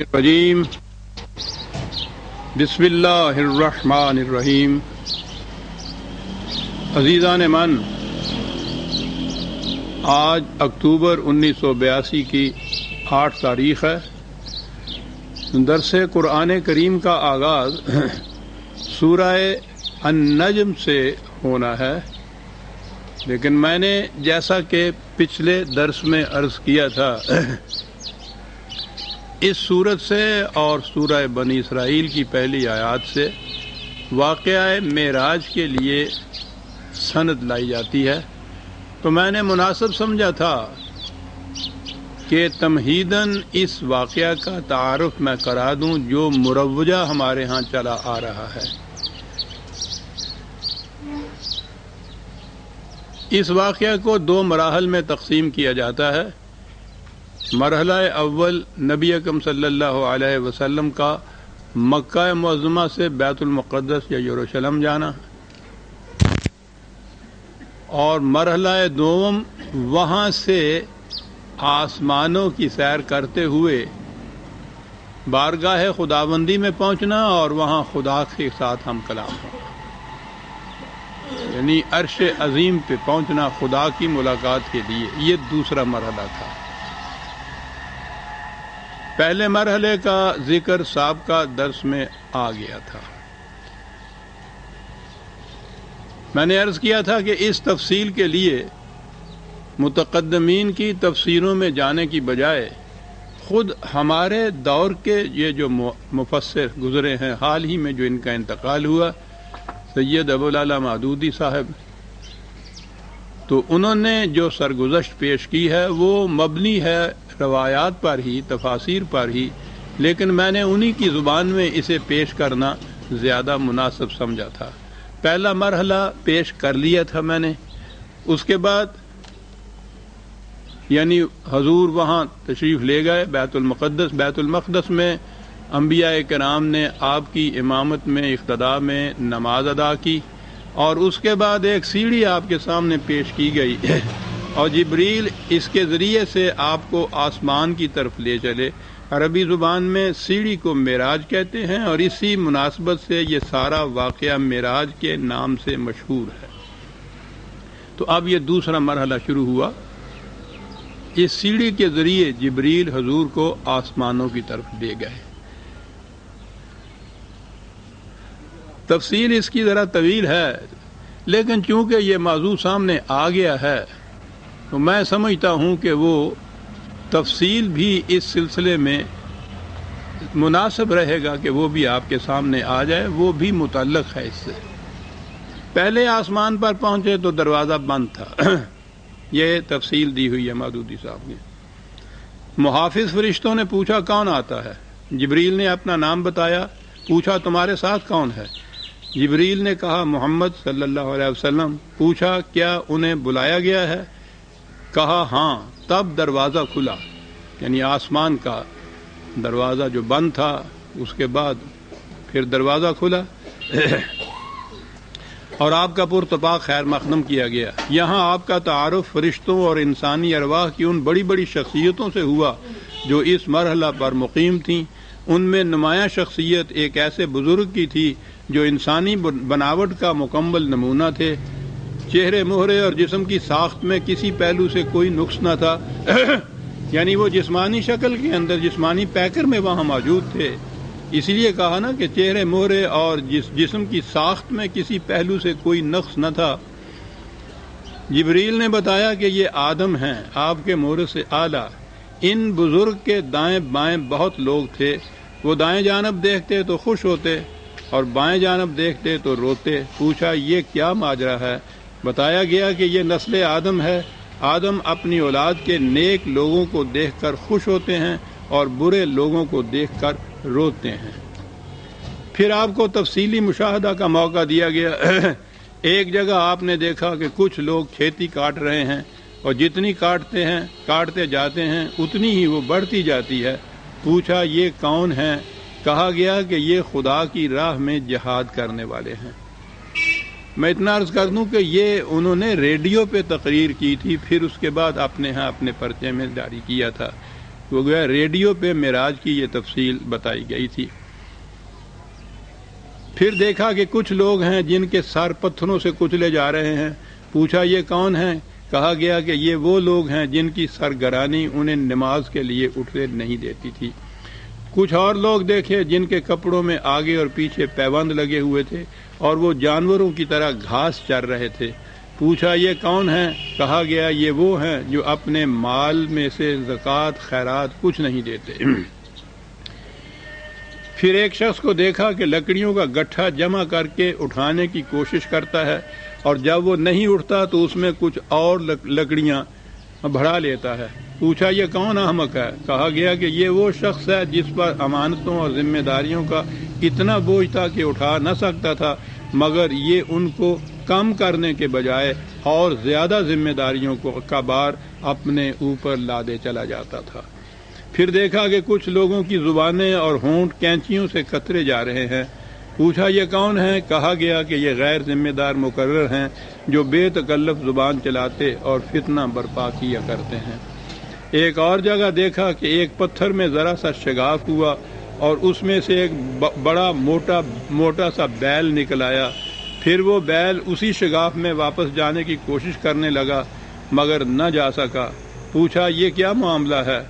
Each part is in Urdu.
الرجیم بسم اللہ الرحمن الرحیم۔ عزیزان من، آج اکتوبر 1982 کی 8 تاریخ ہے۔ درس قرآن کریم کا آغاز سورہ النجم سے ہونا ہے، لیکن میں نے جیسا کہ پچھلے درس میں عرض کیا تھا، اس سورت سے اور سورہ بنی اسرائیل کی پہلی آیات سے واقعہ معراج کے لیے سند لائی جاتی ہے، تو میں نے مناسب سمجھا تھا کہ تمہیداً اس واقعہ کا تعارف میں کرا دوں جو مروجہ ہمارے ہاں چلا آ رہا ہے۔ اس واقعہ کو 2 مراحل میں تقسیم کیا جاتا ہے۔ مرحلہ اول نبی اکرم صلی اللہ علیہ وسلم کا مکہ معظمہ سے بیت المقدس یا یروشلم جانا، اور مرحلہ دوم وہاں سے آسمانوں کی سیر کرتے ہوئے بارگاہ خداوندی میں پہنچنا اور وہاں خدا کے ساتھ ہم کلام ہونا، یعنی عرش عظیم پہ پہنچنا خدا کی ملاقات کے لیے۔ یہ دوسرا مرحلہ تھا۔ پہلے مرحلے کا ذکر سابقہ درس میں آ گیا تھا۔ میں نے عرض کیا تھا کہ اس تفصیل کے لیے متقدمین کی تفسیروں میں جانے کی بجائے خود ہمارے دور کے یہ جو مفسر گزرے ہیں، حال ہی میں جو ان کا انتقال ہوا، سید ابوالعلا مودودی صاحب، تو انہوں نے جو سرگزشت پیش کی ہے وہ مبنی ہے روایات پر ہی، تفاسیر پر ہی، لیکن میں نے انہی کی زبان میں اسے پیش کرنا زیادہ مناسب سمجھا تھا۔ پہلا مرحلہ پیش کر لیا تھا میں نے، اس کے بعد یعنی حضور وہاں تشریف لے گئے بیت المقدس میں انبیاء کرام نے آپ کی امامت میں اقتداء میں نماز ادا کی، اور اس کے بعد ایک سیڑھی آپ کے سامنے پیش کی گئی اور جبریل اس کے ذریعے سے آپ کو آسمان کی طرف لے چلے۔ عربی زبان میں سیڑھی کو معراج کہتے ہیں، اور اسی مناسبت سے یہ سارا واقعہ معراج کے نام سے مشہور ہے۔ تو اب یہ دوسرا مرحلہ شروع ہوا۔ اس سیڑھی کے ذریعے جبریل حضور کو آسمانوں کی طرف لے گئے۔ تفصیل اس کی ذرا طویل ہے، لیکن چونکہ یہ موضوع سامنے آ گیا ہے تو میں سمجھتا ہوں کہ وہ تفصیل بھی اس سلسلے میں مناسب رہے گا کہ وہ بھی آپ کے سامنے آ جائے، وہ بھی متعلق ہے اس سے۔ پہلے آسمان پر پہنچے تو دروازہ بند تھا، یہ تفصیل دی ہوئی ہے مودودی صاحب نے۔ محافظ فرشتوں نے پوچھا کون آتا ہے؟ جبریل نے اپنا نام بتایا، پوچھا تمہارے ساتھ کون ہے؟ جبریل نے کہا محمد صلی اللہ علیہ وسلم۔ پوچھا کیا انہیں بلایا گیا ہے؟ کہا ہاں۔ تب دروازہ کھلا، یعنی آسمان کا دروازہ جو بند تھا اس کے بعد پھر دروازہ کھلا اور آپ کا پرتپاک خیر مقدم کیا گیا۔ یہاں آپ کا تعارف فرشتوں اور انسانی ارواح کی ان بڑی بڑی شخصیتوں سے ہوا جو اس مرحلہ پر مقیم تھیں۔ ان میں نمایاں شخصیت ایک ایسے بزرگ کی تھی جو انسانی بناوٹ کا مکمل نمونہ تھے، چہرے مہرے اور جسم کی ساخت میں کسی پہلو سے کوئی نقص نہ تھا یعنی وہ جسمانی شکل کے اندر، جسمانی پیکر میں وہاں موجود تھے، اسی لیے کہا نا کہ چہرے مہرے اور جسم کی ساخت میں کسی پہلو سے کوئی نقص نہ تھا۔ جبریل نے بتایا کہ یہ آدم ہیں، آپ کے مہر سے اعلیٰ۔ ان بزرگ کے دائیں بائیں بہت لوگ تھے، وہ دائیں جانب دیکھتے تو خوش ہوتے اور بائیں جانب دیکھتے تو روتے۔ پوچھا یہ کیا ماجرا ہے؟ بتایا گیا کہ یہ نسل آدم ہے۔ آدم اپنی اولاد کے نیک لوگوں کو دیکھ کر خوش ہوتے ہیں اور برے لوگوں کو دیکھ کر روتے ہیں۔ پھر آپ کو تفصیلی مشاہدہ کا موقع دیا گیا۔ ایک جگہ آپ نے دیکھا کہ کچھ لوگ کھیتی کاٹ رہے ہیں، اور جتنی کاٹتے جاتے ہیں اتنی ہی وہ بڑھتی جاتی ہے۔ پوچھا یہ کون ہیں؟ کہا گیا کہ یہ خدا کی راہ میں جہاد کرنے والے ہیں۔ میں اتنا عرض کر دوں کہ یہ انہوں نے ریڈیو پہ تقریر کی تھی، پھر اس کے بعد اپنے ہاں اپنے پرچے میں جاری کیا تھا۔ وہ گویا ریڈیو پہ معراج کی یہ تفصیل بتائی گئی تھی۔ پھر دیکھا کہ کچھ لوگ ہیں جن کے سر پتھروں سے کچلے جا رہے ہیں۔ پوچھا یہ کون ہیں؟ کہا گیا کہ یہ وہ لوگ ہیں جن کی سرگرانی انہیں نماز کے لیے اٹھنے نہیں دیتی تھی۔ کچھ اور لوگ دیکھے جن کے کپڑوں میں آگے اور پیچھے پیوند لگے ہوئے تھے اور وہ جانوروں کی طرح گھاس چر رہے تھے۔ پوچھا یہ کون ہیں؟ کہا گیا یہ وہ ہیں جو اپنے مال میں سے زکوٰۃ خیرات کچھ نہیں دیتے۔ پھر ایک شخص کو دیکھا کہ لکڑیوں کا گٹھا جمع کر کے اٹھانے کی کوشش کرتا ہے، اور جب وہ نہیں اٹھتا تو اس میں کچھ اور لکڑیاں بڑھا لیتا ہے۔ پوچھا یہ کون احمق ہے؟ کہا گیا کہ یہ وہ شخص ہے جس پر امانتوں اور ذمہ داریوں کا اتنا بوجھ تھا کہ اٹھا نہ سکتا تھا، مگر یہ ان کو کم کرنے کے بجائے اور زیادہ ذمہ داریوں کا بار اپنے اوپر لادے چلا جاتا تھا۔ پھر دیکھا کہ کچھ لوگوں کی زبانیں اور ہونٹ کینچیوں سے کترے جا رہے ہیں۔ پوچھا یہ کون ہیں؟ کہا گیا کہ یہ غیر ذمہ دار مقرر ہیں جو بے تکلف زبان چلاتے اور فتنہ برپا کیا کرتے ہیں۔ ایک اور جگہ دیکھا کہ ایک پتھر میں ذرا سا شگاف ہوا اور اس میں سے ایک بڑا موٹا سا بیل نکل آیا۔ پھر وہ بیل اسی شگاف میں واپس جانے کی کوشش کرنے لگا مگر نہ جا سکا۔ پوچھا یہ کیا معاملہ ہے؟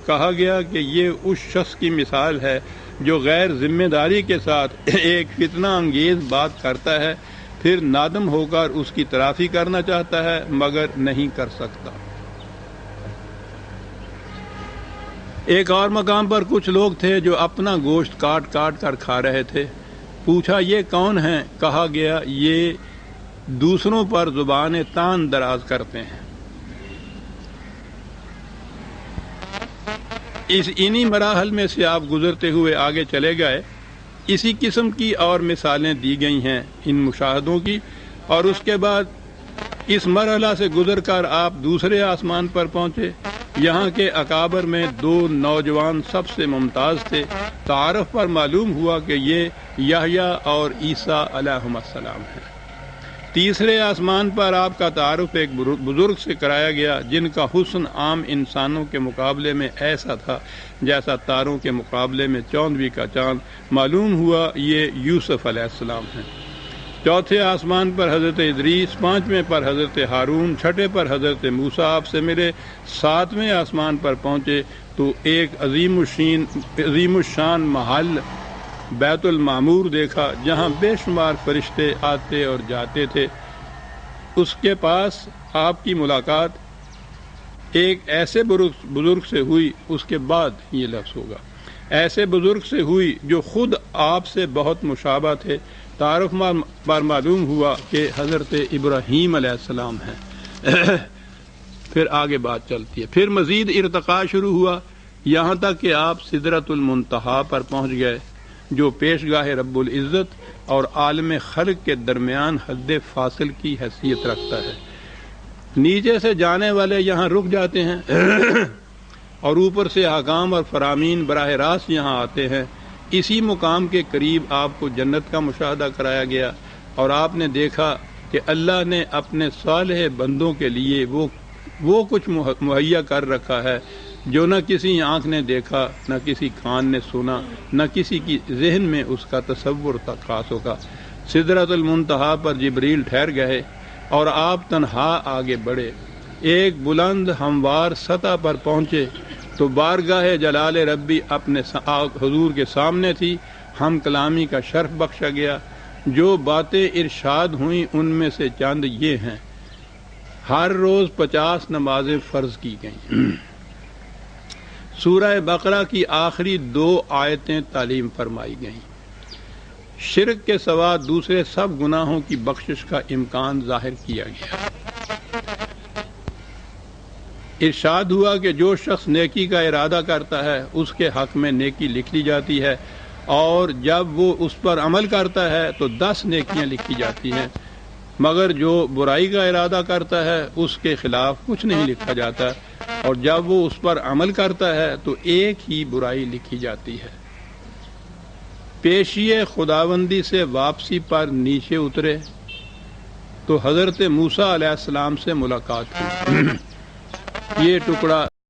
کہا گیا کہ یہ اس شخص کی مثال ہے جو غیر ذمہ داری کے ساتھ ایک فتنہ انگیز بات کرتا ہے، پھر نادم ہو کر اس کی تلافی کرنا چاہتا ہے مگر نہیں کر سکتا۔ ایک اور مقام پر کچھ لوگ تھے جو اپنا گوشت کاٹ کاٹ کر کھا رہے تھے۔ پوچھا یہ کون ہیں؟ کہا گیا یہ دوسروں پر زبان تان دراز کرتے ہیں۔ انہی مراحل میں سے آپ گزرتے ہوئے آگے چلے گئے۔ اسی قسم کی اور مثالیں دی گئی ہیں ان مشاہدوں کی، اور اس کے بعد اس مرحلہ سے گزر کر آپ دوسرے آسمان پر پہنچے۔ یہاں کے اکابر میں دو نوجوان سب سے ممتاز تھے۔ تعارف پر معلوم ہوا کہ یہ یحییٰ اور عیسیٰ علیہم السلام ہیں۔ تیسرے آسمان پر آپ کا تعارف ایک بزرگ سے کرایا گیا جن کا حسن عام انسانوں کے مقابلے میں ایسا تھا جیسا تاروں کے مقابلے میں چاندوی کا چاند۔ معلوم ہوا یہ یوسف علیہ السلام ہیں۔ چوتھے آسمان پر حضرت ادریس، پانچویں پر حضرت ہارون، چھٹے پر حضرت موسیٰ آپ سے ملے۔ ساتویں آسمان پر پہنچے تو ایک عظیم الشان محل بیت المعمور دیکھا جہاں بے شمار فرشتے آتے اور جاتے تھے۔ اس کے پاس آپ کی ملاقات ایک ایسے بزرگ سے ہوئی، اس کے بعد یہ لفظ ہوگا، ایسے بزرگ سے ہوئی جو خود آپ سے بہت مشابہ تھے۔ تعارف پر معلوم ہوا کہ حضرت ابراہیم علیہ السلام ہیں۔ پھر آگے بات چلتی ہے۔ پھر مزید ارتقاء شروع ہوا یہاں تک کہ آپ سدرۃ المنتہا پر پہنچ گئے جو پیشگاہ رب العزت اور عالم خلق کے درمیان حد فاصل کی حیثیت رکھتا ہے۔ نیچے سے جانے والے یہاں رک جاتے ہیں اور اوپر سے حکام اور فرامین براہ راست یہاں آتے ہیں۔ اسی مقام کے قریب آپ کو جنت کا مشاہدہ کرایا گیا اور آپ نے دیکھا کہ اللہ نے اپنے صالح بندوں کے لیے وہ کچھ مہیا کر رکھا ہے جو نہ کسی آنکھ نے دیکھا، نہ کسی کان نے سنا، نہ کسی کی ذہن میں اس کا تصور تک خاص ہوگا۔ سدرۃ المنتہا پر جبریل ٹھہر گئے اور آپ تنہا آگے بڑھے۔ ایک بلند ہموار سطح پر پہنچے تو بارگاہ جلال ربی اپنے حضور کے سامنے تھی۔ ہم کلامی کا شرف بخشا گیا۔ جو باتیں ارشاد ہوئیں ان میں سے چند یہ ہیں۔ ہر روز 50 نمازیں فرض کی گئیں۔ سورہ بقرہ کی آخری 2 آیتیں تعلیم فرمائی گئیں۔ شرک کے سوا دوسرے سب گناہوں کی بخشش کا امکان ظاہر کیا گیا۔ ارشاد ہوا کہ جو شخص نیکی کا ارادہ کرتا ہے اس کے حق میں نیکی لکھ لی جاتی ہے، اور جب وہ اس پر عمل کرتا ہے تو 10 نیکیاں لکھی جاتی ہیں، مگر جو برائی کا ارادہ کرتا ہے اس کے خلاف کچھ نہیں لکھا جاتا، اور جب وہ اس پر عمل کرتا ہے تو ایک ہی برائی لکھی جاتی ہے۔ پیشی خداوندی سے واپسی پر نیچے اترے تو حضرت موسیٰ علیہ السلام سے ملاقات ہوئی۔ یہ ٹکڑا